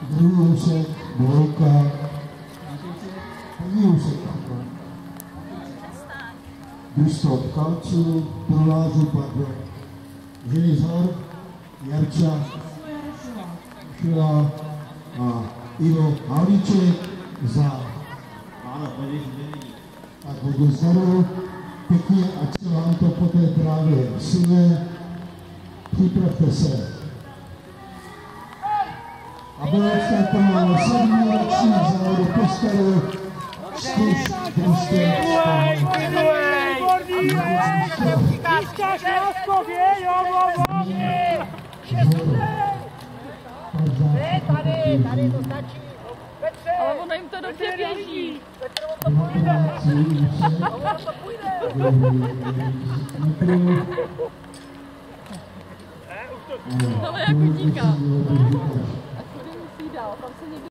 druhý úsek, dvojka, první úsek, Gustav Kalčů, Prolážů, pardon, Ženy z Hor, Jarča, Šila a Ivo Havlíček za tak hodně zdaru, pěkně, ať se vám to poté právě syne, připravte se. A bylo odstartováno 7. ročník závodu Postaru, zkuš družstev. Tady to stačí. Ale ono jim to dobře běží. Ono to půjde. Ale jak utíká. A kudy musí dál, tam se někdo